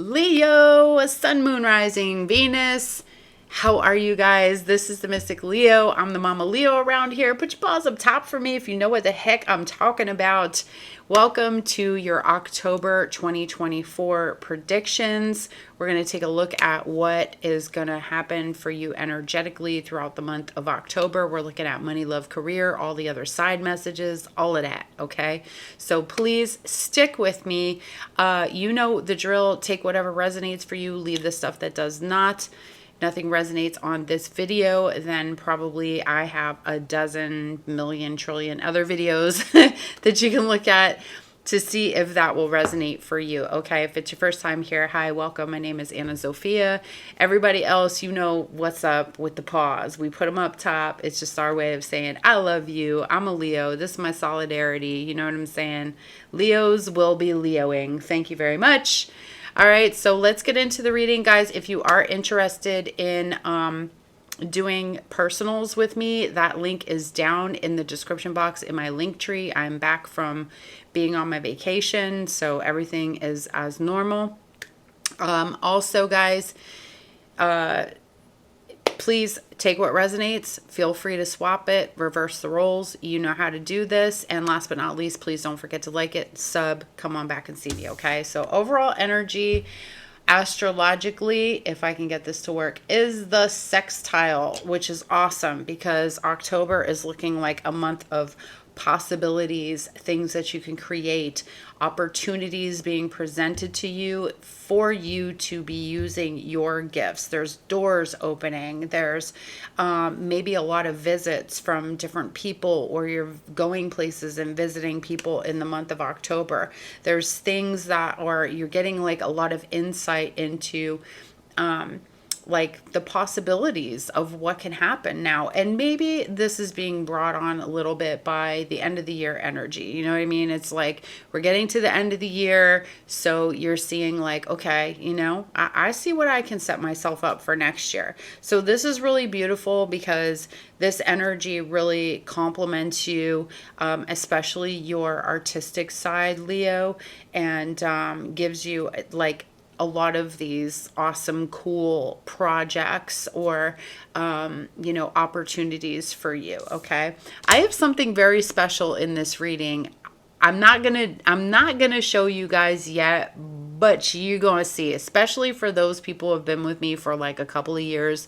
Leo, sun, moon, rising, Venus. How are you guys? This is the Mystic Leo. I'm the Mama Leo around here. Put your paws up top for me if you know what the heck I'm talking about. Welcome to your October 2024 predictions. We're going to take a look at what is going to happen for you energetically throughout the month of October. We're looking at money, love, career, all the other side messages, all of that, okay? So please stick with me. You know the drill. Take whatever resonates for you. Leave the stuff that does not. Nothing resonates on this video, then probably I have a dozen, million, trillion other videos that you can look at to see if that will resonate for you. Okay, if it's your first time here, hi, welcome. My name is Ana Zsofia. Everybody else, you know what's up with the pause. We put them up top. It's just our way of saying, I love you. I'm a Leo. This is my solidarity. You know what I'm saying? Leos will be Leoing. Thank you very much. All right, so let's get into the reading, guys. If you are interested in doing personals with me, that link is down in the description box in my link tree. I'm back from being on my vacation, so everything is as normal. Also, guys, please take what resonates. Feel free to swap it, reverse the roles. You know how to do this. And last but not least, please don't forget to like it, sub, come on back and see me, okay? So overall energy, astrologically, if I can get this to work, is the sextile, which is awesome because October is looking like a month of possibilities, things that you can create, opportunities being presented to you for you to be using your gifts. There's doors opening. There's maybe a lot of visits from different people, or you're going places and visiting people in the month of October. There's things that are, you're getting like a lot of insight into like the possibilities of what can happen now. And maybe this is being brought on a little bit by the end of the year energy. You know what I mean? It's like we're getting to the end of the year. So you're seeing like, okay, you know, I see what I can set myself up for next year. So this is really beautiful because this energy really complements you, especially your artistic side, Leo, and gives you like a lot of these awesome, cool projects or, you know, opportunities for you. Okay. I have something very special in this reading. I'm not gonna show you guys yet, but you're going to see, especially for those people who have been with me for like a couple of years.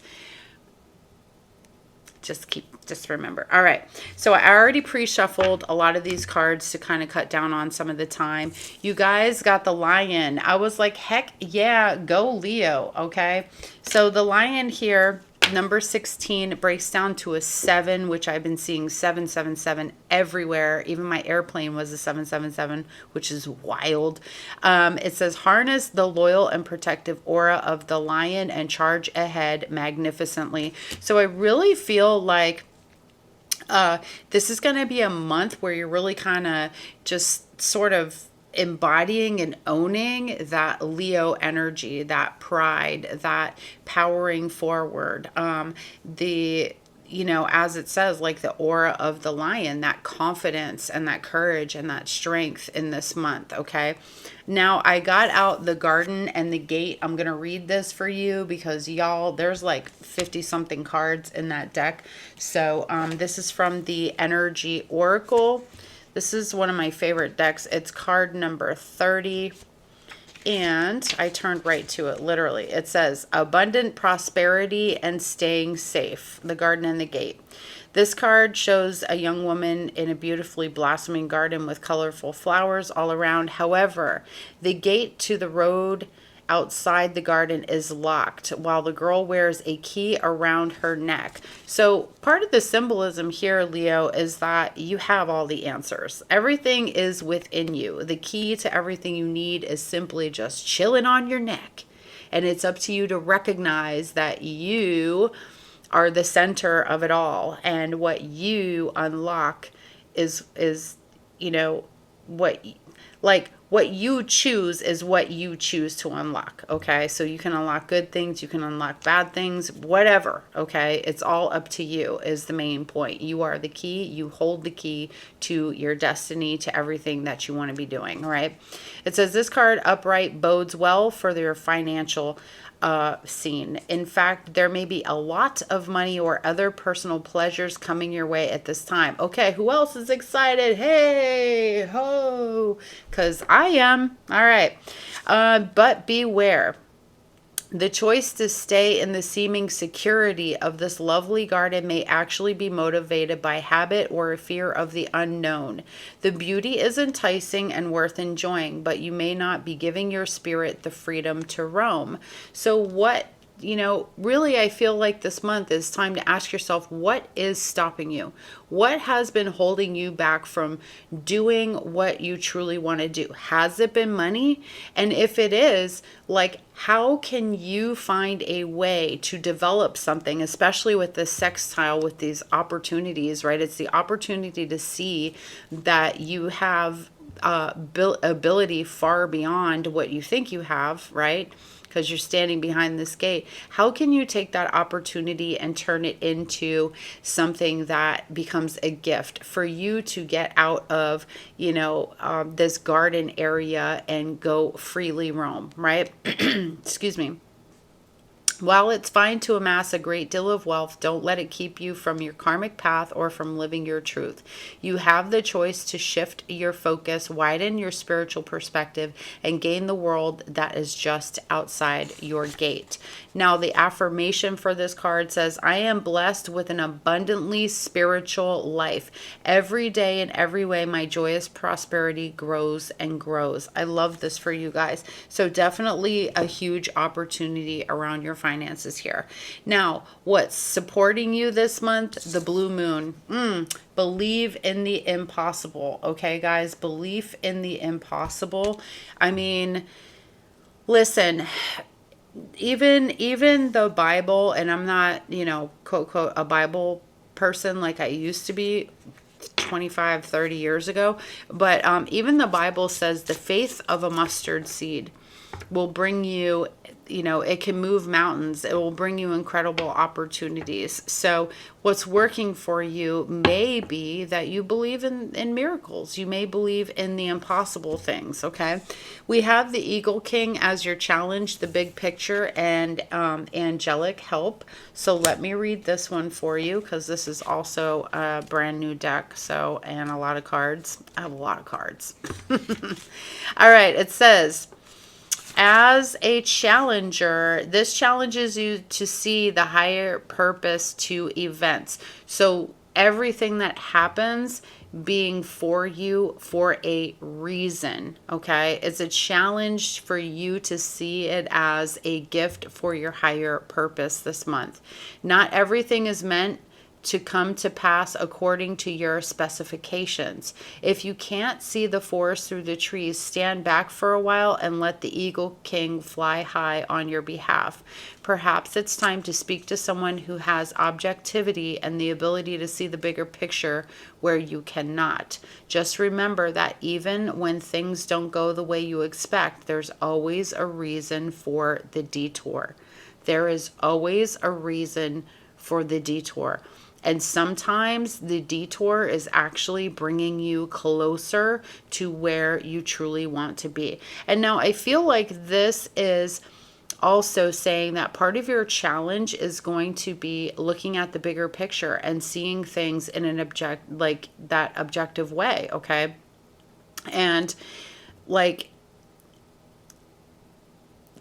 Just remember. All right. So I already pre-shuffled a lot of these cards to kind of cut down on some of the time. You guys got the lion. I was like, heck yeah, go Leo. Okay. So the lion here, number 16, breaks down to a 7, which I've been seeing 777 everywhere. Even my airplane was a 777, which is wild. It says, harness the loyal and protective aura of the lion and charge ahead magnificently. So I really feel like this is going to be a month where you're really kind of just sort of embodying and owning that Leo energy, that pride, that powering forward, you know, as it says, like the aura of the lion, that confidence and that courage and that strength in this month. Okay. Now I got out the garden and the gate. I'm going to read this for you because y'all, there's like 50 something cards in that deck. So, this is from the Energy Oracle. This is one of my favorite decks. It's card number 30. And I turned right to it, literally. It says, abundant prosperity and staying safe, the garden and the gate. This card shows a young woman in a beautifully blossoming garden with colorful flowers all around. However, the gate to the road outside the garden is locked while the girl wears a key around her neck. So part of the symbolism here, Leo, is that you have all the answers. Everything is within you. The key to everything you need is simply just chilling on your neck. And it's up to you to recognize that you are the center of it all. And what you unlock is, you know, what, like, what you choose is what you choose to unlock, okay? So you can unlock good things, you can unlock bad things, whatever, okay? It's all up to you is the main point. You are the key. You hold the key to your destiny, to everything that you want to be doing, right? It says this card upright bodes well for your financial scene. In fact, there may be a lot of money or other personal pleasures coming your way at this time. Okay, who else is excited? Hey, ho, because I am. All right. But beware. The choice to stay in the seeming security of this lovely garden may actually be motivated by habit or a fear of the unknown. The beauty is enticing and worth enjoying, but you may not be giving your spirit the freedom to roam. So what really, I feel like this month is time to ask yourself, what is stopping you? What has been holding you back from doing what you truly want to do? Has it been money? And if it is, like, how can you find a way to develop something, especially with the sextile, with these opportunities, right? It's the opportunity to see that you have ability far beyond what you think you have, right? Because you're standing behind this gate. How can you take that opportunity and turn it into something that becomes a gift for you to get out of, this garden area and go freely roam, right? Excuse me. While it's fine to amass a great deal of wealth, don't let it keep you from your karmic path or from living your truth. You have the choice to shift your focus, widen your spiritual perspective, and gain the world that is just outside your gate. Now, the affirmation for this card says, I am blessed with an abundantly spiritual life. Every day in every way, my joyous prosperity grows and grows. I love this for you guys. So definitely a huge opportunity around your finances here. Now, what's supporting you this month? The blue moon. Believe in the impossible. Okay, guys, belief in the impossible. I mean, listen, even the Bible, and I'm not, quote, quote, a Bible person like I used to be 25, 30 years ago. But even the Bible says the faith of a mustard seed will bring you, it can move mountains. It will bring you incredible opportunities. So what's working for you may be that you believe in miracles. You may believe in the impossible things, okay? We have the Eagle King as your challenge, the big picture, and angelic help. So let me read this one for you, because this is also a brand new deck, and a lot of cards. I have a lot of cards. All right, it says, as a challenger, this challenges you to see the higher purpose to events. So everything that happens being for you for a reason, okay? It's a challenge for you to see it as a gift for your higher purpose this month. Not everything is meant to come to pass according to your specifications. If you can't see the forest through the trees, stand back for a while and let the Eagle King fly high on your behalf. Perhaps it's time to speak to someone who has objectivity and the ability to see the bigger picture where you cannot. Just remember that even when things don't go the way you expect, there's always a reason for the detour. There is always a reason for the detour. And sometimes the detour is actually bringing you closer to where you truly want to be. And now I feel like this is also saying that part of your challenge is going to be looking at the bigger picture and seeing things in an objective way, okay? And like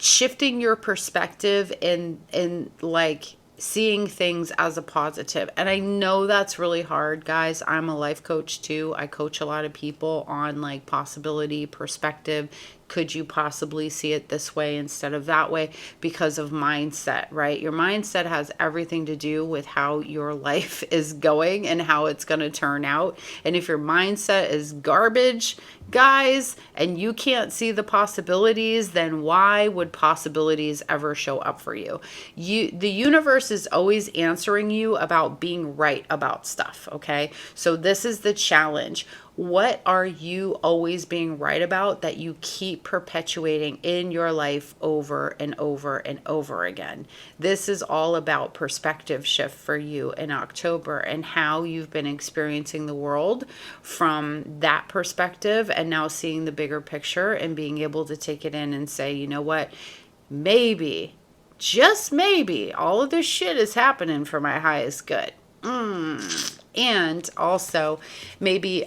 shifting your perspective in like seeing things as a positive. And I know that's really hard, guys. I'm a life coach too. I coach a lot of people on like possibility, perspective. Could you possibly see it this way instead of that way? Because of mindset, right? Your mindset has everything to do with how your life is going and how it's going to turn out. And if your mindset is garbage, guys, and you can't see the possibilities, then why would possibilities ever show up for you? The universe is always answering you about being right about stuff, okay? So this is the challenge. What are you always being right about that you keep perpetuating in your life over and over and over again? This is all about perspective shift for you in October and how you've been experiencing the world from that perspective, and now seeing the bigger picture and being able to take it in and say, you know what, maybe, just maybe, all of this shit is happening for my highest good. And also maybe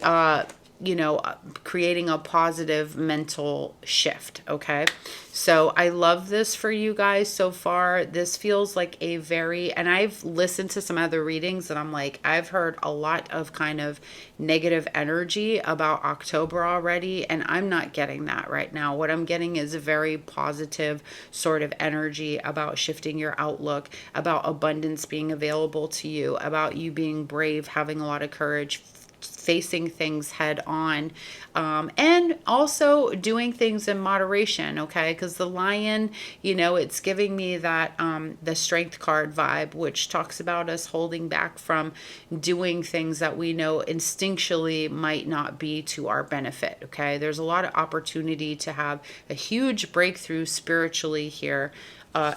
creating a positive mental shift. Okay, so I love this for you guys so far. This feels like a very, and I've listened to some other readings and I'm like, I've heard a lot of kind of negative energy about October already, and I'm not getting that right now. What I'm getting is a very positive sort of energy about shifting your outlook, about abundance being available to you, about you being brave, having a lot of courage, facing things head on, and also doing things in moderation. Okay, because the lion, it's giving me that the strength card vibe, which talks about us holding back from doing things that we know instinctually might not be to our benefit. Okay, there's a lot of opportunity to have a huge breakthrough spiritually here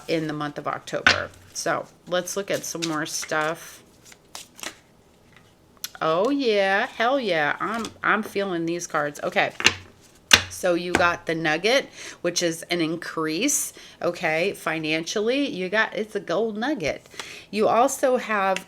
in the month of October. So let's look at some more stuff. Oh yeah, hell yeah. I'm feeling these cards. Okay. So you got the nugget, which is an increase, okay? Financially, it's a gold nugget. You also have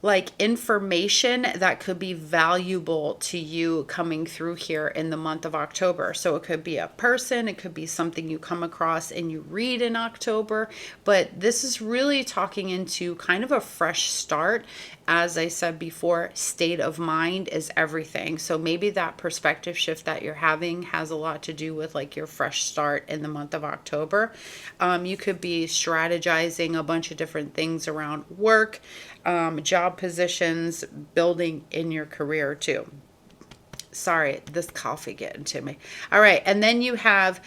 like information that could be valuable to you coming through here in the month of October. So it could be a person, it could be something you come across and you read in October, but this is really talking into kind of a fresh start. As I said before, state of mind is everything. So maybe that perspective shift that you're having has a lot to do with like your fresh start in the month of October. You could be strategizing a bunch of different things around work, job positions, building in your career too. Sorry, this coffee getting to me. All right, and then you have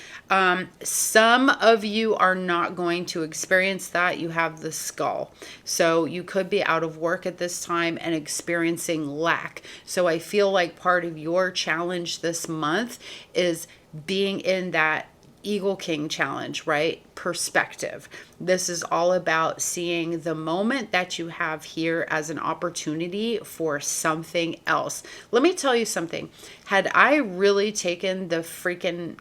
some of you are not going to experience that. You have the skull. So you could be out of work at this time and experiencing lack. So I feel like part of your challenge this month is being in that Eagle King challenge, right? Perspective. This is all about seeing the moment that you have here as an opportunity for something else. Let me tell you something. Had I really taken the freaking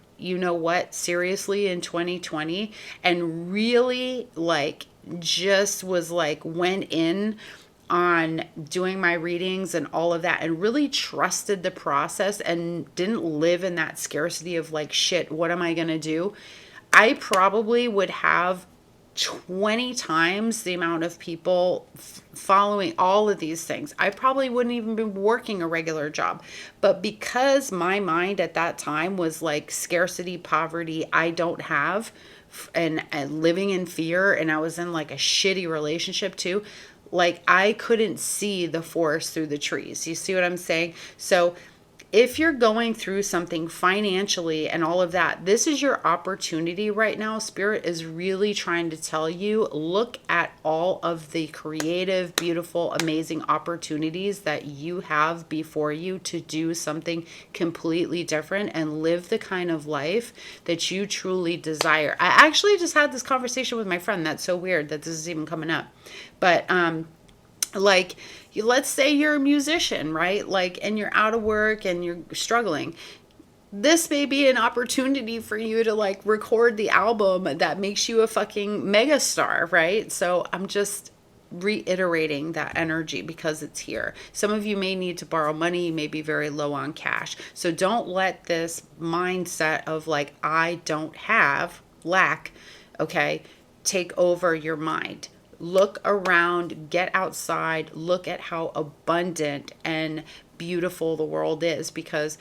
seriously in 2020 and really just was went in on doing my readings and all of that and really trusted the process and didn't live in that scarcity of shit, what am I going to do? I probably would have 20 times the amount of people following all of these things. I probably wouldn't even be working a regular job. But because my mind at that time was scarcity, poverty, I don't have, and living in fear, and I was in a shitty relationship too, I couldn't see the forest through the trees. You see what I'm saying? So if you're going through something financially and all of that, this is your opportunity right now. Spirit is really trying to tell you, look at all of the creative, beautiful, amazing opportunities that you have before you to do something completely different and live the kind of life that you truly desire. I actually just had this conversation with my friend. That's so weird that this is even coming up. But let's say you're a musician, right? And you're out of work and you're struggling. This may be an opportunity for you to record the album that makes you a fucking megastar, right? So I'm just reiterating that energy because it's here. Some of you may need to borrow money, you may be very low on cash. So don't let this mindset of I don't have, lack, okay, take over your mind. Look around, get outside, look at how abundant and beautiful the world is, because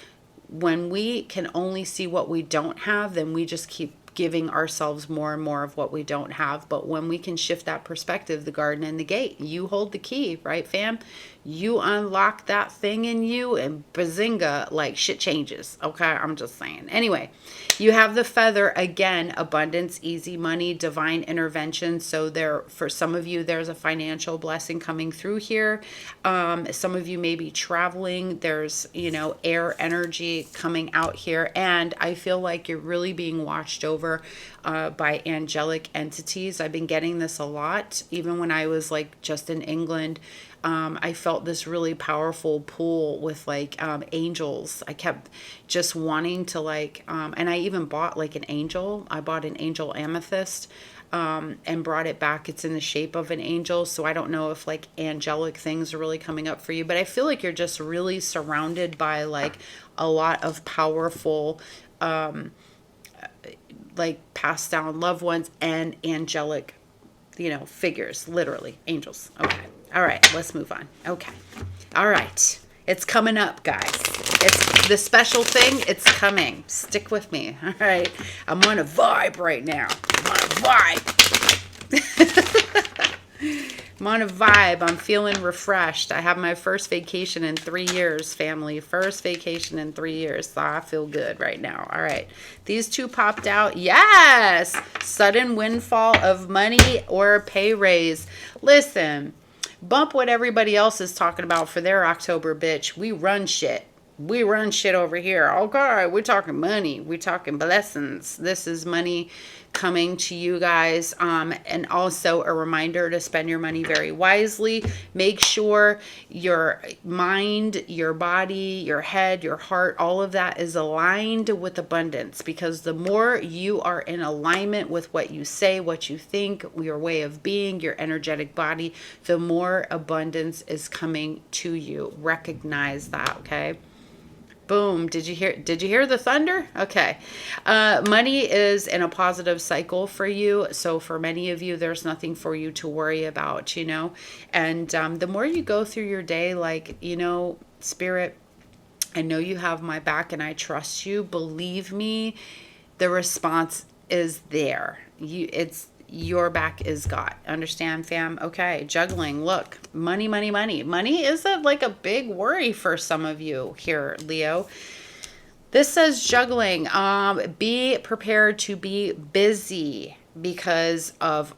when we can only see what we don't have, then we just keep giving ourselves more and more of what we don't have. But when we can shift that perspective, the garden and the gate, you hold the key, right, fam? you unlock that thing in you and bazinga, like shit changes. Okay, I'm just saying. Anyway, you have the feather again, abundance, easy money, divine intervention. So there, for some of you, there's a financial blessing coming through here. Some of you may be traveling. There's, air energy coming out here. And I feel like you're really being watched over by angelic entities. I've been getting this a lot, even when I was like just in England. I felt this really powerful pull with like angels. I kept just wanting to and I even bought like an angel. I bought an angel amethyst and brought it back. It's in the shape of an angel. So I don't know if like angelic things are really coming up for you, but I feel like you're just really surrounded by like a lot of powerful like passed down loved ones and angelic figures, literally angels. Okay. All right, let's move on. Okay. All right. It's coming up, guys. It's the special thing. It's coming. Stick with me. All right. I'm on a vibe right now. I'm on a vibe. I'm on a vibe. I'm feeling refreshed. I have my first vacation in 3 years, family. First vacation in 3 years. So I feel good right now. All right. These two popped out. Yes. Sudden windfall of money or pay raise. Listen, bump what everybody else is talking about for their October, bitch. We run shit. We run shit over here. Okay, we're talking money. We're talking blessings. This is money coming to you guys. And also a reminder to spend your money very wisely. Make sure your mind, your body, your head, your heart, all of that is aligned with abundance. Because the more you are in alignment with what you say, what you think, your way of being, your energetic body, the more abundance is coming to you. Recognize that, okay? Boom. Did you hear the thunder? Okay. Money is in a positive cycle for you. So for many of you, there's nothing for you to worry about, and the more you go through your day, like, Spirit, I know you have my back and I trust you. Believe me, the response is there. Your back is got. Understand, fam? Okay, juggling. Look, money, money, money. Money is like a big worry for some of you here, Leo. This says juggling. Be prepared to be busy because of,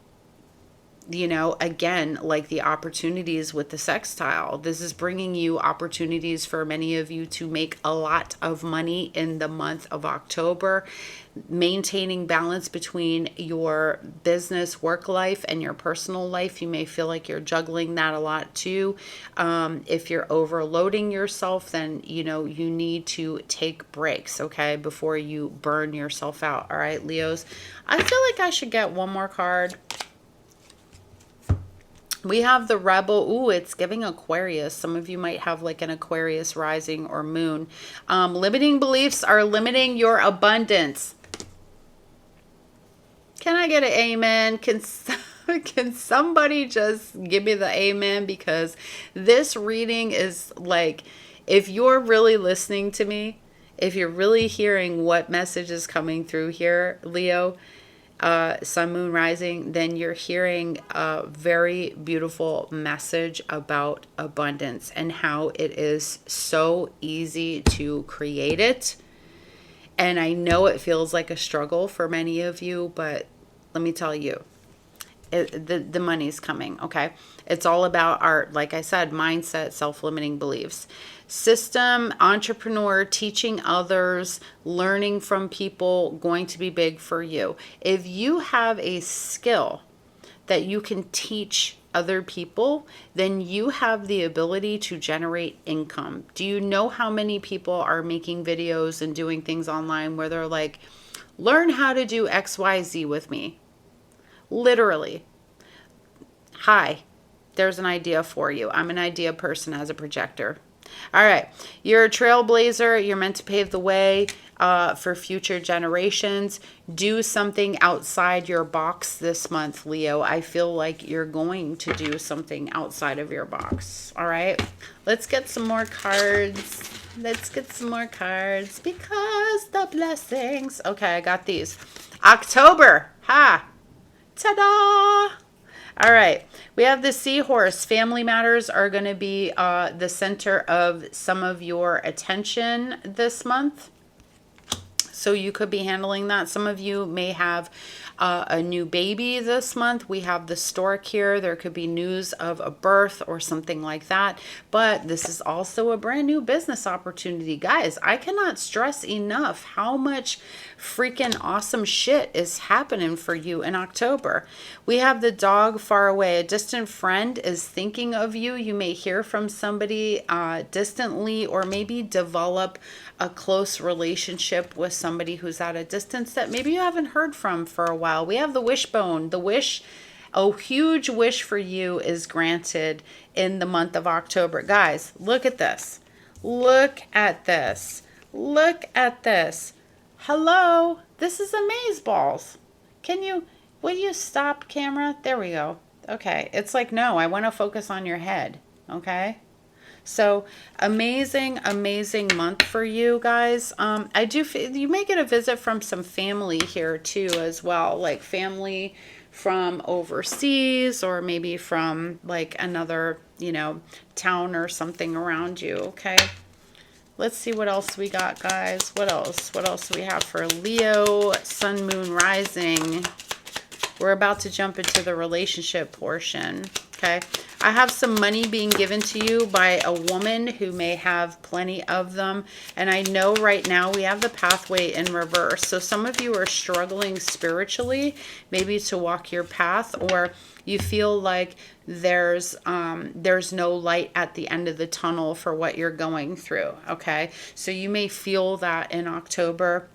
again, like the opportunities with the sextile. This is bringing you opportunities for many of you to make a lot of money in the month of October. Maintaining balance between your business work life and your personal life. You may feel like you're juggling that a lot too. If you're overloading yourself, then you need to take breaks, okay, before you burn yourself out. All right, Leos, I feel like I should get one more card. We have the Rebel. Ooh, it's giving Aquarius. Some of you might have like an Aquarius rising or moon. Limiting beliefs are limiting your abundance. Can I get an amen? Can somebody just give me the amen? Because this reading is like, if you're really listening to me, if you're really hearing what message is coming through here, Leo, Sun, Moon, Rising, then you're hearing a very beautiful message about abundance and how it is so easy to create it. And I know it feels like a struggle for many of you, but let me tell you, the money's coming, okay? It's all about our, like I said, mindset, self-limiting beliefs. System, entrepreneur, teaching others, learning from people, going to be big for you. If you have a skill that you can teach other people, then you have the ability to generate income. Do you know how many people are making videos and doing things online where they're like, learn how to do XYZ with me? Literally. Hi, there's an idea for you. I'm an idea person as a projector. All right. You're a trailblazer. You're meant to pave the way for future generations. Do something outside your box this month, Leo. I feel like you're going to do something outside of your box. All right. Let's get some more cards. Let's get some more cards because the blessings. Okay, I got these. October. Ha. Ta-da. All right. We have the seahorse. Family matters are going to be the center of some of your attention this month. So you could be handling that. Some of you may have a new baby this month. We have the stork here. There could be news of a birth or something like that. But this is also a brand new business opportunity. Guys, I cannot stress enough how much freaking awesome shit is happening for you in October. We have the dog far away. A distant friend is thinking of you. You may hear from somebody distantly, or maybe develop a close relationship with somebody who's at a distance that maybe you haven't heard from for a while. We have the wishbone. The wish, a huge wish for you is granted in the month of October. Guys, look at this. Look at this. Look at this. Hello, this is amazeballs. Will you stop, camera? There we go. Okay, it's like, no, I want to focus on your head. Okay. So amazing, amazing month for you guys. I do feel you may get a visit from some family here too as well, like family from overseas, or maybe from like another, town or something around you. Okay. Let's see what else we got, guys. What else? What else do we have for Leo, Sun, Moon, Rising? We're about to jump into the relationship portion. Okay. I have some money being given to you by a woman who may have plenty of them. And I know right now we have the pathway in reverse. So some of you are struggling spiritually, maybe to walk your path, or you feel like there's no light at the end of the tunnel for what you're going through. Okay. So you may feel that in October.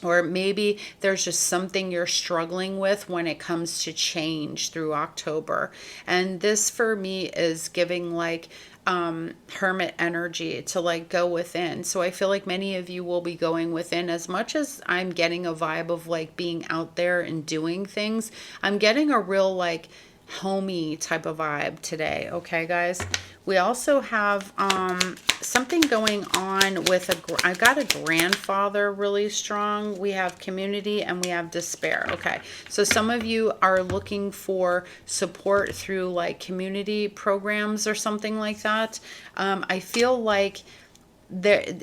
Or maybe there's just something you're struggling with when it comes to change through October. And this for me is giving like hermit energy to like go within. So I feel like many of you will be going within. As much as I'm getting a vibe of like being out there and doing things, I'm getting a real like homey type of vibe today. Okay, guys. We also have something going on with I got a grandfather really strong. We have community and we have despair. Okay, so some of you are looking for support through like community programs or something like that. I feel like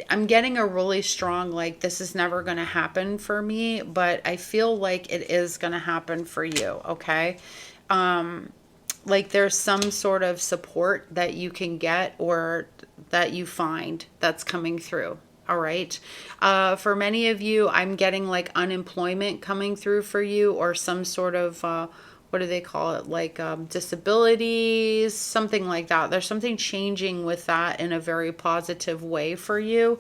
I'm getting a really strong like this is never going to happen for me, but I feel like it is going to happen for you. Okay. Like there's some sort of support that you can get or that you find that's coming through. All right. For many of you, I'm getting like unemployment coming through for you, or some sort of, what do they call it? Like disabilities, something like that. There's something changing with that in a very positive way for you.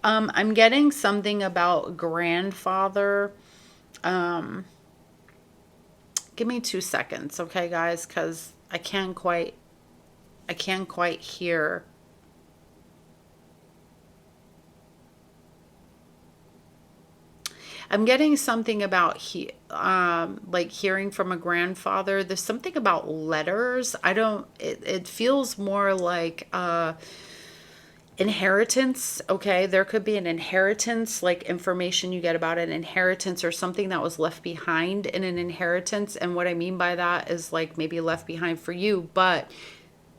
I'm getting something about grandfather. Give me 2 seconds, okay, guys, because I can't quite hear. I'm getting something about like hearing from a grandfather. There's something about letters. It feels more like inheritance. Okay, there could be an inheritance, like information you get about an inheritance or something that was left behind in an inheritance. And what I mean by that is like maybe left behind for you, but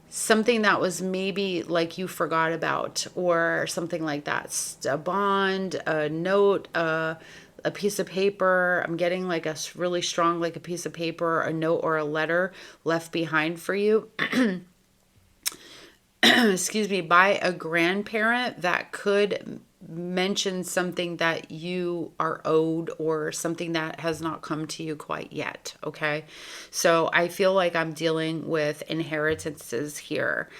something that was maybe like you forgot about or something like that. A bond, a note, a piece of paper. I'm getting like a really strong, like a piece of paper, a note or a letter left behind for you. Excuse me, by a grandparent that could mention something that you are owed or something that has not come to you quite yet. Okay. So I feel like I'm dealing with inheritances here.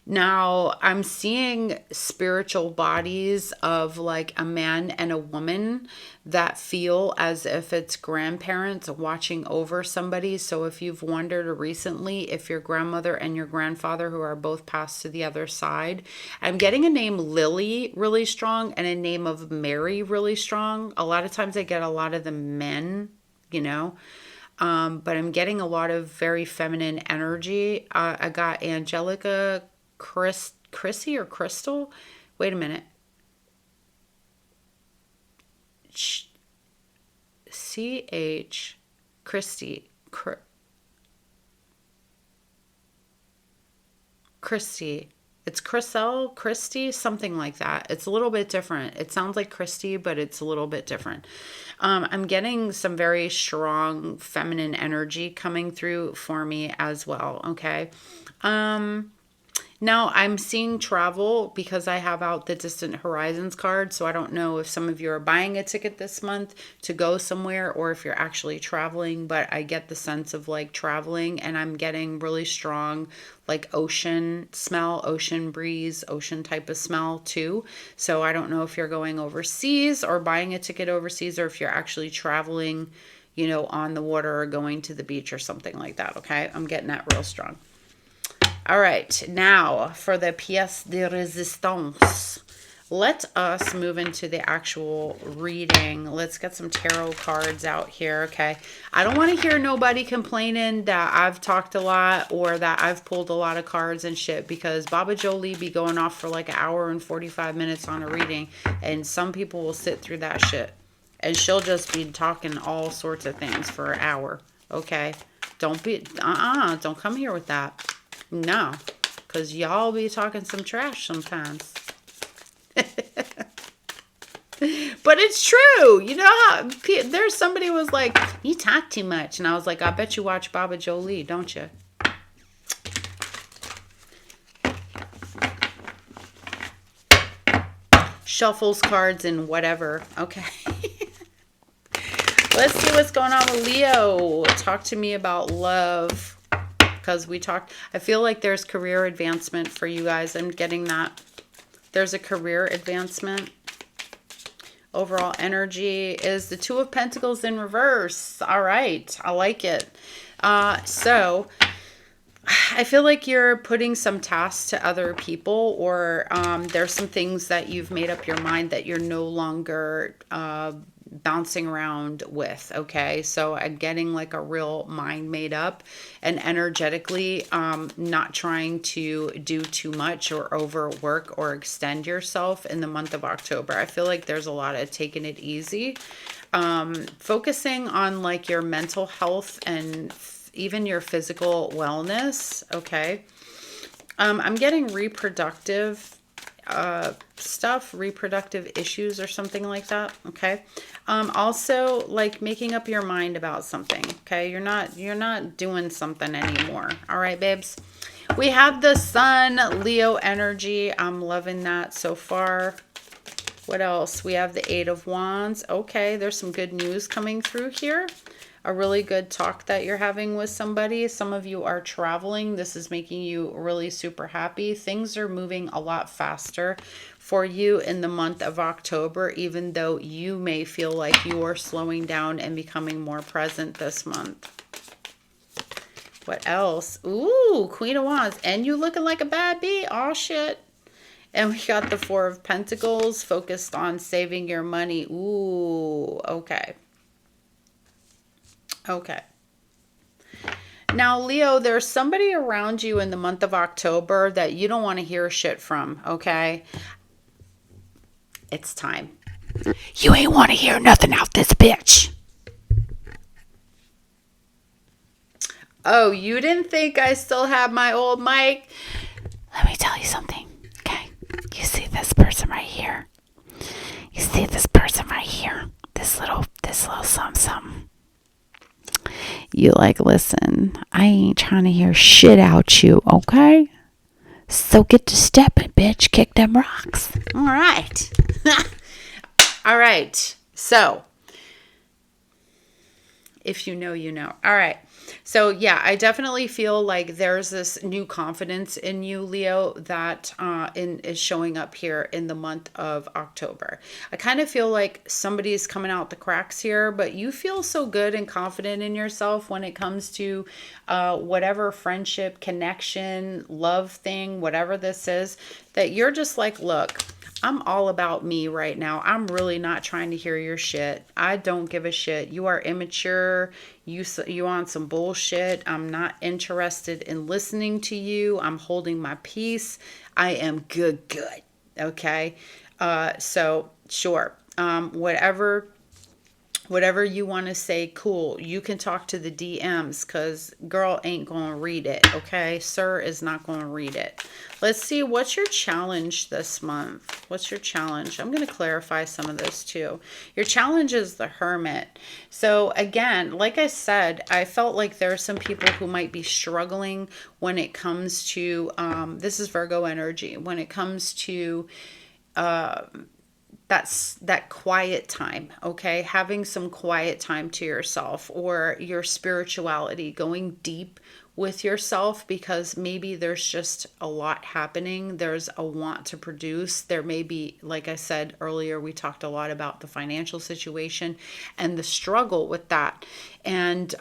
Now I'm seeing spiritual bodies of like a man and a woman that feel as if it's grandparents watching over somebody. So if you've wondered recently if your grandmother and your grandfather, who are both passed to the other side, I'm getting a name Lily really strong and a name of Mary really strong. A lot of times I get a lot of the men, but I'm getting a lot of very feminine energy. I got Angelica, Chrissy or Crystal. Wait a minute. CH Christy. Christy. It's Christy, something like that. It's a little bit different. It sounds like Christy, but it's a little bit different. I'm getting some very strong feminine energy coming through for me as well. Okay. Now I'm seeing travel because I have out the Distant Horizons card. So I don't know if some of you are buying a ticket this month to go somewhere or if you're actually traveling, but I get the sense of like traveling, and I'm getting really strong like ocean smell, ocean breeze, ocean type of smell too. So I don't know if you're going overseas or buying a ticket overseas, or if you're actually traveling, on the water or going to the beach or something like that. Okay. I'm getting that real strong. All right, now for the pièce de résistance. Let us move into the actual reading. Let's get some tarot cards out here, okay? I don't want to hear nobody complaining that I've talked a lot or that I've pulled a lot of cards and shit, because Baba Jolie be going off for like an hour and 45 minutes on a reading, and some people will sit through that shit. And she'll just be talking all sorts of things for an hour, okay? Don't come here with that. No, because y'all be talking some trash sometimes. But it's true. You know how there's somebody was like, you talk too much. And I was like, I bet you watch Baba Jolie, don't you? Shuffles cards and whatever. Okay. Let's see what's going on with Leo. Talk to me about love. Because I feel like there's career advancement for you guys. I'm getting that. There's a career advancement. Overall energy is the Two of Pentacles in reverse. All right. I like it. So I feel like you're putting some tasks to other people, or there's some things that you've made up your mind that you're no longer bouncing around with. Okay, so I'm getting like a real mind made up, and energetically not trying to do too much or overwork or extend yourself in the month of October. I feel like there's a lot of taking it easy, focusing on like your mental health and even your physical wellness. Okay, I'm getting reproductive stuff, reproductive issues or something like that. Okay. Also like making up your mind about something. Okay. You're not doing something anymore. All right, babes. We have the Sun, Leo energy. I'm loving that so far. What else? We have the Eight of Wands. Okay. There's some good news coming through here. A really good talk that you're having with somebody. Some of you are traveling. This is making you really super happy. Things are moving a lot faster for you in the month of October, even though you may feel like you are slowing down and becoming more present this month. What else? Ooh, Queen of Wands. And you looking like a bad bee. Oh, shit. And we got the Four of Pentacles, focused on saving your money. Ooh, okay. Okay. Now, Leo, there's somebody around you in the month of October that you don't want to hear shit from, okay? It's time. You ain't want to hear nothing out this bitch. Oh, you didn't think I still have my old mic? Let me tell you something, okay? You see this person right here? You see this person right here? This little something. You like, listen, I ain't trying to hear shit out you, okay? So get to stepping, bitch. Kick them rocks. All right. All right. So, if you know, you know. All right. So, yeah, I definitely feel like there's this new confidence in you, Leo, that is showing up here in the month of October. I kind of feel like somebody's coming out the cracks here, but you feel so good and confident in yourself when it comes to whatever friendship, connection, love thing, whatever this is, that you're just like, look, I'm all about me right now. I'm really not trying to hear your shit. I don't give a shit. You are immature. You on some bullshit. I'm not interested in listening to you. I'm holding my peace. I am good. Okay. So sure. Whatever Whatever you want to say, cool. You can talk to the DMs because girl ain't going to read it, okay? Sir is not going to read it. Let's see, what's your challenge this month? What's your challenge? I'm going to clarify some of this too. Your challenge is the Hermit. So again, like I said, I felt like there are some people who might be struggling when it comes to, this is Virgo energy, when it comes to that quiet time, okay? Having some quiet time to yourself, or your spirituality, going deep with yourself, because maybe there's just a lot happening. There's a want to produce. There may be, like I said earlier, we talked a lot about the financial situation and the struggle with that. And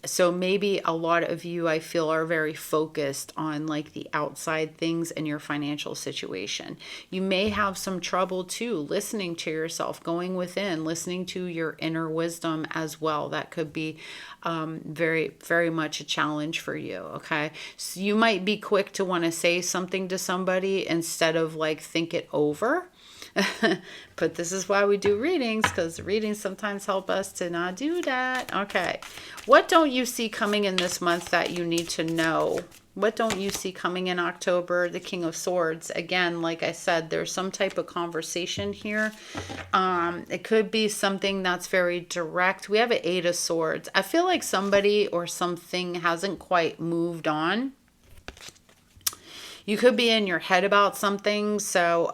so maybe a lot of you, I feel, are very focused on like the outside things in your financial situation. You may have some trouble too listening to yourself, going within, listening to your inner wisdom as well. That could be very, very much a challenge for you. Okay. So you might be quick to want to say something to somebody instead of like think it over. But this is why we do readings, because readings sometimes help us to not do that. Okay. What don't you see coming in this month that you need to know? What don't you see coming in October? The King of Swords. Again, like I said, there's some type of conversation here. It could be something that's very direct. We have an Eight of Swords. I feel like somebody or something hasn't quite moved on. You could be in your head about something. So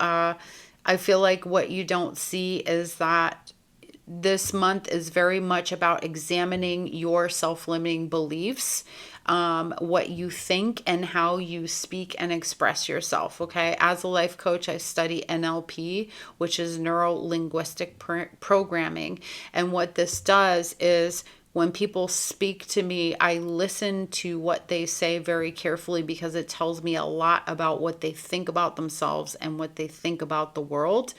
I feel like what you don't see is that this month is very much about examining your self-limiting beliefs, what you think and how you speak and express yourself. Okay. As a life coach, I study NLP, which is neuro-linguistic programming. And what this does is, when people speak to me, I listen to what they say very carefully, because it tells me a lot about what they think about themselves and what they think about the world.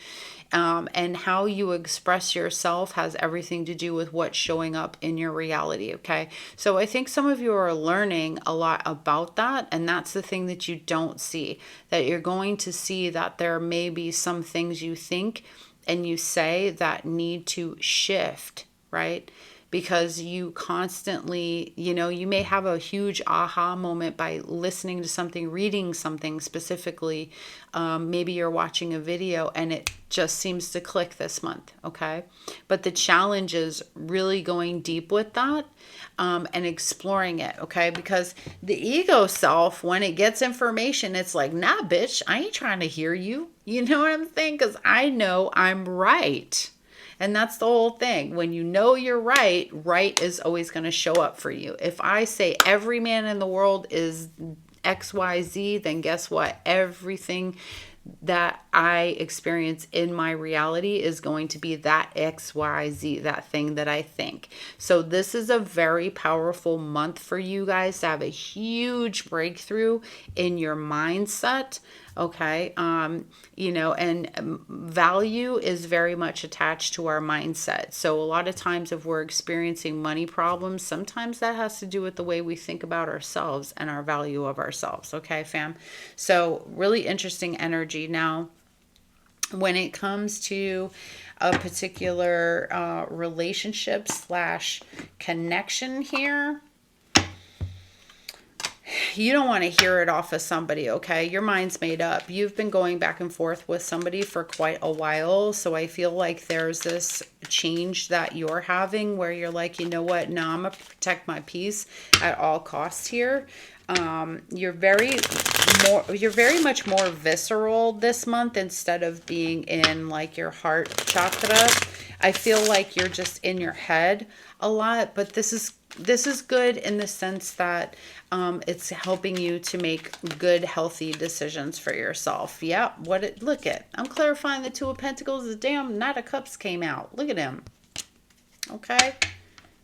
And how you express yourself has everything to do with what's showing up in your reality, okay? So I think some of you are learning a lot about that, and that's the thing that you don't see, that you're going to see that there may be some things you think and you say that need to shift, right? Because you constantly, you may have a huge aha moment by listening to something, reading something specifically. Maybe you're watching a video and it just seems to click this month, okay? But the challenge is really going deep with that and exploring it, okay? Because the ego self, when it gets information, it's like, nah, bitch, I ain't trying to hear you. You know what I'm saying? Because I know I'm right. And that's the whole thing. When you know you're right, right is always going to show up for you. If I say every man in the world is XYZ, then guess what? Everything that I experience in my reality is going to be that XYZ, that thing that I think. So this is a very powerful month for you guys to have a huge breakthrough in your mindset. Okay. And value is very much attached to our mindset. So a lot of times if we're experiencing money problems, sometimes that has to do with the way we think about ourselves and our value of ourselves. Okay, fam. So really interesting energy. Now, when it comes to a particular relationship / connection here, you don't want to hear it off of somebody, okay? Your mind's made up. You've been going back and forth with somebody for quite a while. So I feel like there's this change that you're having where you're like, you know what? No, I'm going to protect my peace at all costs here. You're very much more visceral this month instead of being in like your heart chakra. I feel like you're just in your head a lot, but this is good in the sense that it's helping you to make good, healthy decisions for yourself. Yeah, look at, I'm clarifying the Two of Pentacles. The damn Knight of Cups came out. Look at him. Okay.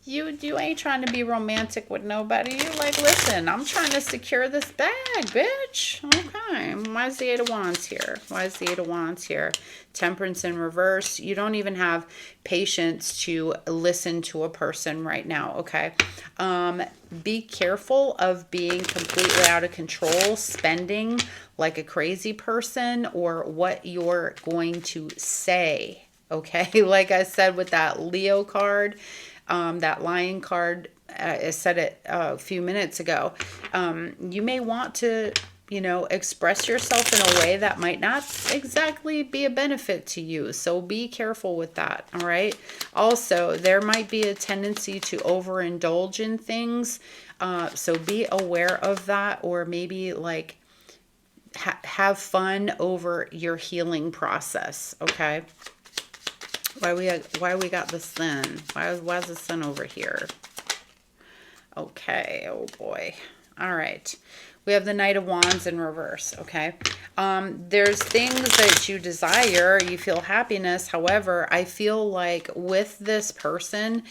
You ain't trying to be romantic with nobody. You're like, listen, I'm trying to secure this bag, bitch. Okay. Why is the Eight of Wands here? Why is the Eight of Wands here? Temperance in reverse. You don't even have patience to listen to a person right now, okay? Be careful of being completely out of control, spending like a crazy person, or what you're going to say. Okay. Like I said with that Leo card, that Lion card, I said it a few minutes ago. You may want to, express yourself in a way that might not exactly be a benefit to you. So be careful with that. All right. Also, there might be a tendency to overindulge in things. So be aware of that, or maybe like have fun over your healing process. Okay. Why we got the sun? Why's the sun over here? Okay, oh boy. All right. We have the Knight of Wands in reverse, okay? There's things that you desire, you feel happiness. However, I feel like with this person,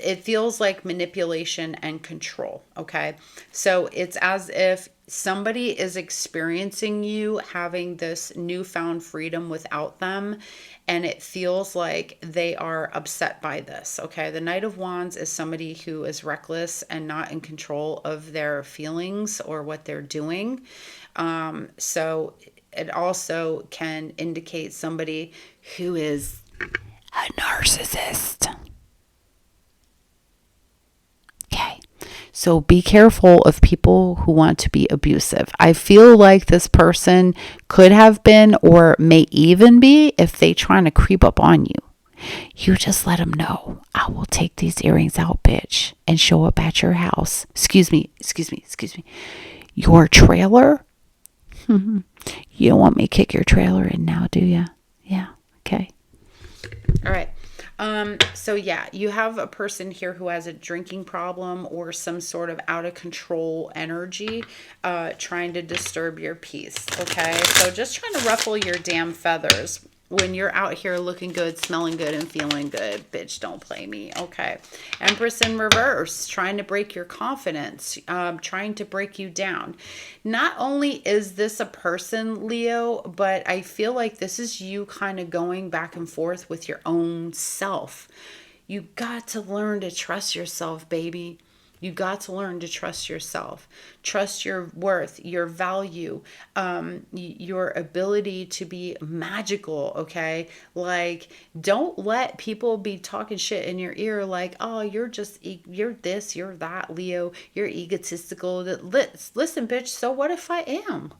it feels like manipulation and control, okay? So it's as if somebody is experiencing you having this newfound freedom without them, and it feels like they are upset by this. Okay, the Knight of Wands is somebody who is reckless and not in control of their feelings or what they're doing. So it also can indicate somebody who is a narcissist. Okay. So be careful of people who want to be abusive. I feel like this person could have been or may even be if they trying to creep up on you. You just let them know, I will take these earrings out, bitch, and show up at your house. Excuse me. Your trailer? You don't want me to kick your trailer in now, do you? Yeah. Okay. All right. So yeah, you have a person here who has a drinking problem or some sort of out of control energy, trying to disturb your peace. Okay. So just trying to ruffle your damn feathers. When you're out here looking good, smelling good, and feeling good, bitch, don't play me. Okay. Empress in reverse, trying to break your confidence, trying to break you down. Not only is this a person, Leo, but I feel like this is you kind of going back and forth with your own self. You got to learn to trust yourself, baby. You got to learn to trust yourself, trust your worth, your value, your ability to be magical. Okay. Like, don't let people be talking shit in your ear. Like, oh, you're this, you're that, Leo, you're egotistical. Listen, bitch. So what if I am?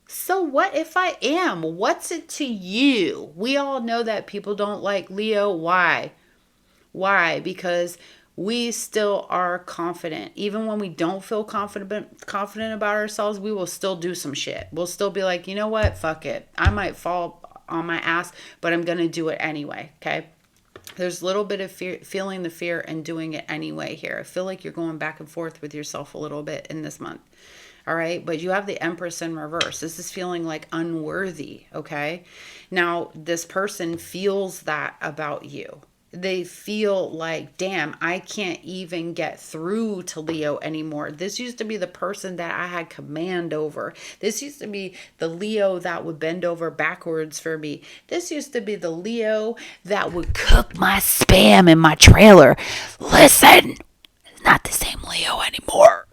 So what if I am? What's it to you? We all know that people don't like Leo. Why? Why? Because we still are confident. Even when we don't feel confident about ourselves, we will still do some shit. We'll still be like, you know what? Fuck it. I might fall on my ass, but I'm going to do it anyway. Okay. There's a little bit of fear, feeling the fear and doing it anyway here. I feel like you're going back and forth with yourself a little bit in this month. All right. But you have the Empress in reverse. This is feeling like unworthy. Okay. Now, this person feels that about you. They feel like, damn, I can't even get through to Leo anymore. This used to be the person that I had command over. This used to be the Leo that would bend over backwards for me. This used to be the Leo that would cook my spam in my trailer. Listen, it's not the same Leo anymore.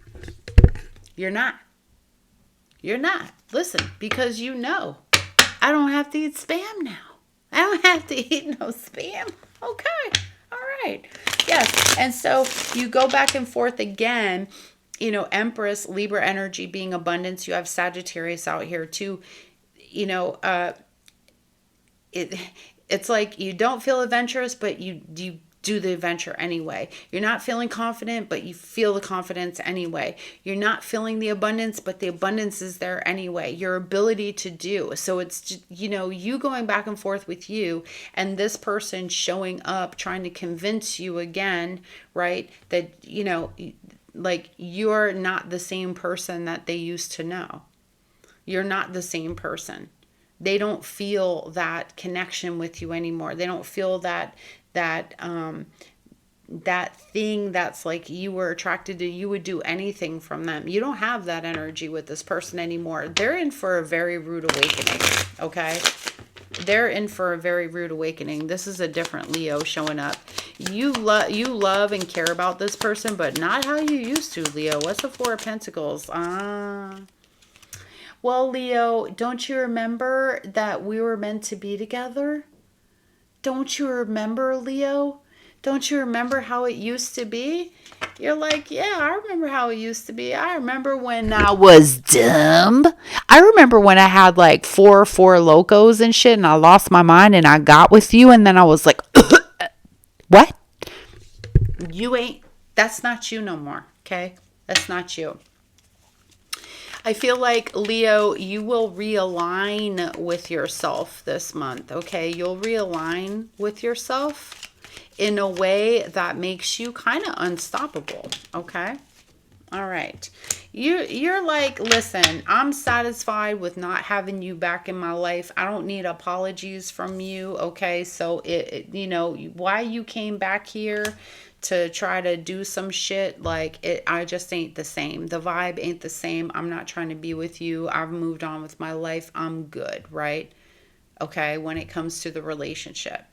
You're not. You're not. Listen, because I don't have to eat spam now. I don't have to eat no spam. Okay. All right. Yes. And so you go back and forth again, Empress, Libra energy being abundance. You have Sagittarius out here too. It's like you don't feel adventurous, but you do the adventure anyway. You're not feeling confident, but you feel the confidence anyway. You're not feeling the abundance, but the abundance is there anyway. Your ability to do. So it's just, you going back and forth with you and this person showing up, trying to convince you again, right? That, like you're not the same person that they used to know. You're not the same person. They don't feel that connection with you anymore. They don't feel that thing that's like you were attracted to, you would do anything from them. You don't have that energy with this person anymore. They're in for a very rude awakening. Okay. They're in for a very rude awakening. This is a different Leo showing up. You love and care about this person, but not how you used to, Leo. What's the Four of Pentacles? Well, Leo, don't you remember that we were meant to be together? Don't you remember, Leo? Don't you remember how it used to be? You're like, yeah, I remember how it used to be. I remember when I was dumb. I remember when I had like four locos and shit and I lost my mind and I got with you and then I was like, what? You ain't, that's not you no more, okay? That's not you. I feel like, Leo, you will realign with yourself this month, okay? You'll realign with yourself in a way that makes you kind of unstoppable, okay? All right. You're like, listen, I'm satisfied with not having you back in my life. I don't need apologies from you, okay? So why you came back here to try to do some shit, like I just ain't the same. The vibe ain't the same. I'm not trying to be with you. I've moved on with my life. I'm good, right? Okay, when it comes to the relationship.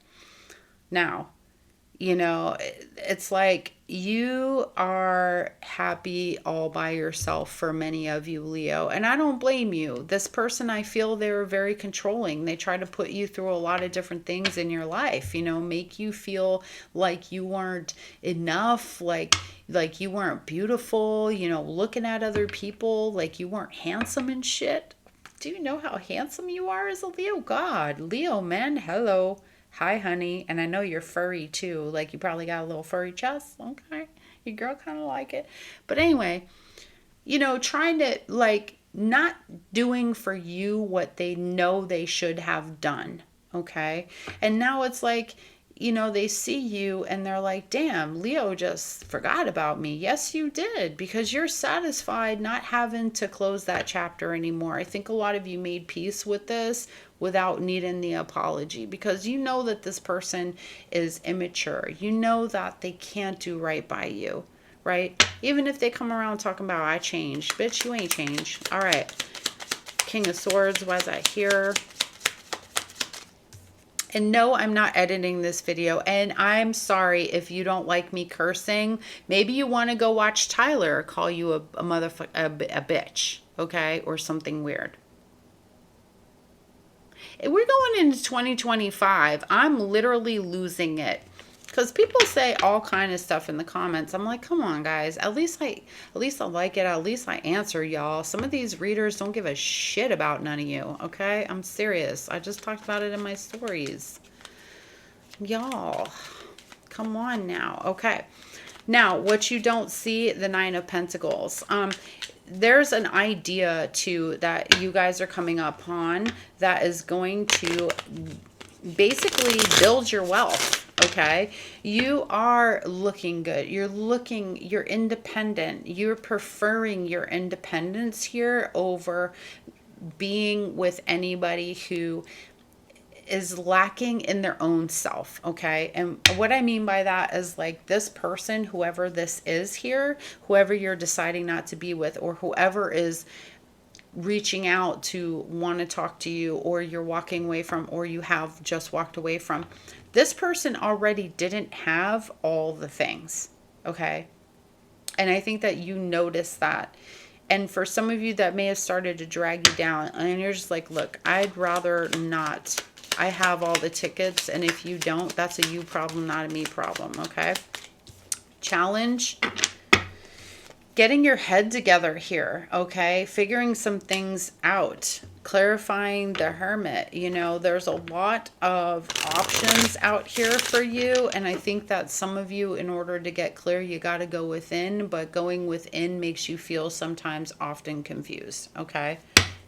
Now, it's like you are happy all by yourself for many of you, Leo. And I don't blame you. This person, I feel they're very controlling. They try to put you through a lot of different things in your life, make you feel like you weren't enough, like you weren't beautiful, looking at other people, like you weren't handsome and shit. Do you know how handsome you are as a Leo? God, Leo, man, hello. Hi, honey. And I know you're furry too. Like you probably got a little furry chest. Okay. Your girl kind of like it. But anyway, trying to like not doing for you what they know they should have done. Okay. And now it's like, they see you and they're like, damn, Leo just forgot about me. Yes, you did, because you're satisfied not having to close that chapter anymore. I think a lot of you made peace with this without needing the apology, because you know that this person is immature. You know that they can't do right by you, right? Even if they come around talking about, I changed. Bitch, you ain't changed. All right. King of Swords, why is that here? And no, I'm not editing this video. And I'm sorry if you don't like me cursing. Maybe you want to go watch Tyler call you a motherfucker, a bitch, okay? Or something weird. We're going into 2025. I'm literally losing it. Because people say all kind of stuff in the comments. I'm like, come on, guys. At least I like it. At least I answer y'all. Some of these readers don't give a shit about none of you. Okay? I'm serious. I just talked about it in my stories. Y'all, come on now. Okay. Now, what you don't see, the Nine of Pentacles. There's an idea too that you guys are coming upon that is going to basically build your wealth. Okay, you are looking good. You're independent. You're preferring your independence here over being with anybody who is lacking in their own self. Okay, and what I mean by that is like this person, whoever this is here, whoever you're deciding not to be with, or whoever is reaching out to want to talk to you, or you're walking away from, or you have just walked away from, this person already didn't have all the things. Okay, and I think that you notice that. And for some of you, that may have started to drag you down, and you're just like, look, I'd rather not. I have all the tickets, and if you don't, that's a you problem, not a me problem. Okay, challenge. Getting your head together here, okay? Figuring some things out. Clarifying the Hermit. There's a lot of options out here for you. And I think that some of you, in order to get clear, you got to go within. But going within makes you feel sometimes often confused, okay?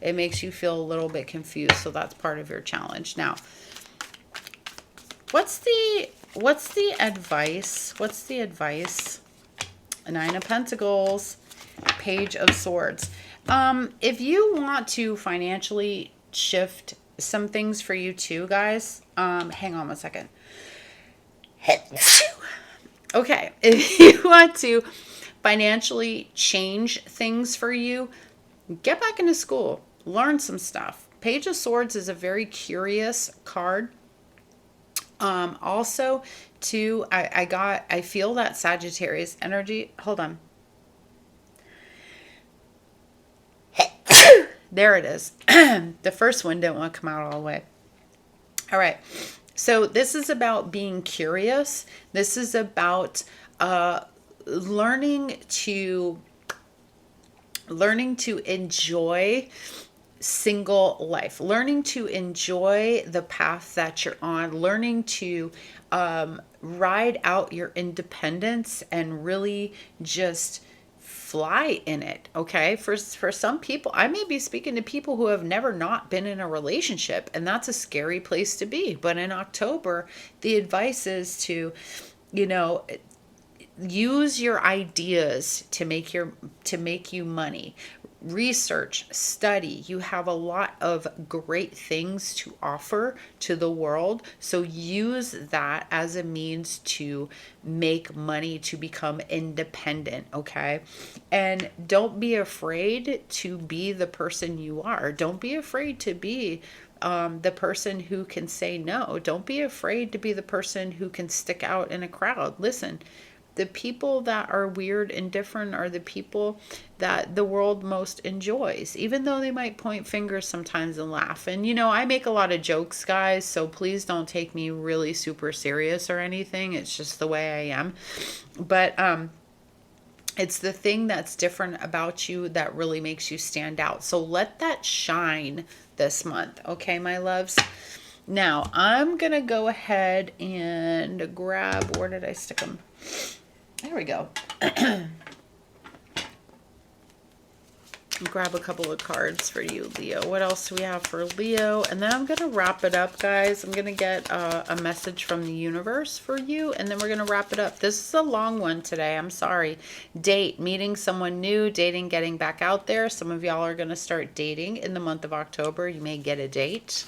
It makes you feel a little bit confused. So that's part of your challenge. Now, what's the advice? What's the advice? Nine of Pentacles, Page of Swords. If you want to financially shift some things for you too, guys, hang on one second. Okay, if you want to financially change things for you, get back into school, learn some stuff. Page of Swords is a very curious card. Also, too, I feel that Sagittarius energy. Hold on. There it is. The first one didn't want to come out all the way. All right. So this is about being curious. This is about learning to enjoy single life, learning to enjoy the path that you're on, learning to ride out your independence and really just fly in it. Okay, for some people, I may be speaking to people who have never not been in a relationship, and that's a scary place to be. But in October, the advice is to, you know, use your ideas to make you money. Research, study. You have a lot of great things to offer to the world, so use that as a means to make money, to become independent. Okay, and don't be afraid to be the person you are. Don't be afraid to be the person who can say no. Don't be afraid to be the person who can stick out in a crowd. Listen, the people that are weird and different are the people that the world most enjoys, even though they might point fingers sometimes and laugh. And, I make a lot of jokes, guys, so please don't take me really super serious or anything. It's just the way I am. But, it's the thing that's different about you that really makes you stand out. So let that shine this month. Okay, my loves? Now, I'm going to go ahead and grab, where did I stick them? There we go. Grab a couple of cards for you, Leo. What else do we have for Leo? And then I'm going to wrap it up, guys. I'm going to get a message from the universe for you, and then we're going to wrap it up. This is a long one today. I'm sorry. Date, meeting someone new, dating, getting back out there. Some of y'all are going to start dating in the month of October. You may get a date.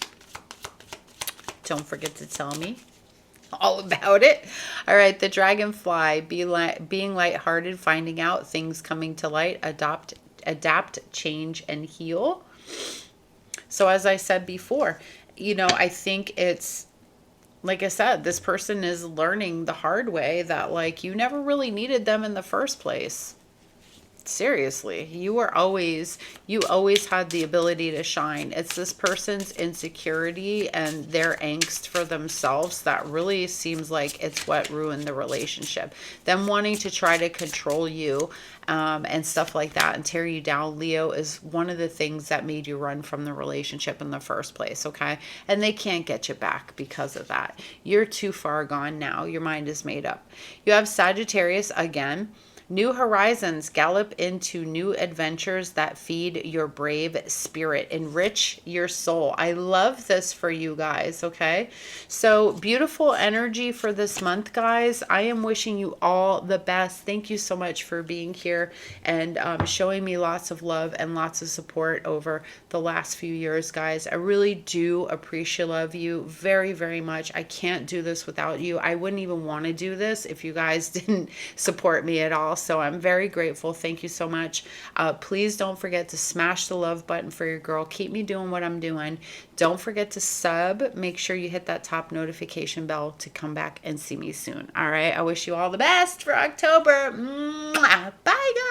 Don't forget to tell me all about it. All right, the dragonfly, being lighthearted, finding out things coming to light, adapt, change, and heal. So as I said before, I think it's, like I said, this person is learning the hard way that you never really needed them in the first place. Seriously, you always had the ability to shine. It's this person's insecurity and their angst for themselves that really seems like it's what ruined the relationship. Them wanting to try to control you and stuff like that and tear you down, Leo, is one of the things that made you run from the relationship in the first place, okay? And they can't get you back because of that. You're too far gone now. Your mind is made up. You have Sagittarius again. New horizons, gallop into new adventures that feed your brave spirit, enrich your soul. I love this for you guys, okay? So beautiful energy for this month, guys. I am wishing you all the best. Thank you so much for being here and showing me lots of love and lots of support over the last few years, guys. I really do appreciate you very, very much. I can't do this without you. I wouldn't even want to do this if you guys didn't support me at all. So I'm very grateful. Thank you so much. Please don't forget to smash the love button for your girl. Keep me doing what I'm doing. Don't forget to sub. Make sure you hit that top notification bell to come back and see me soon. All right. I wish you all the best for October. Mwah. Bye, guys.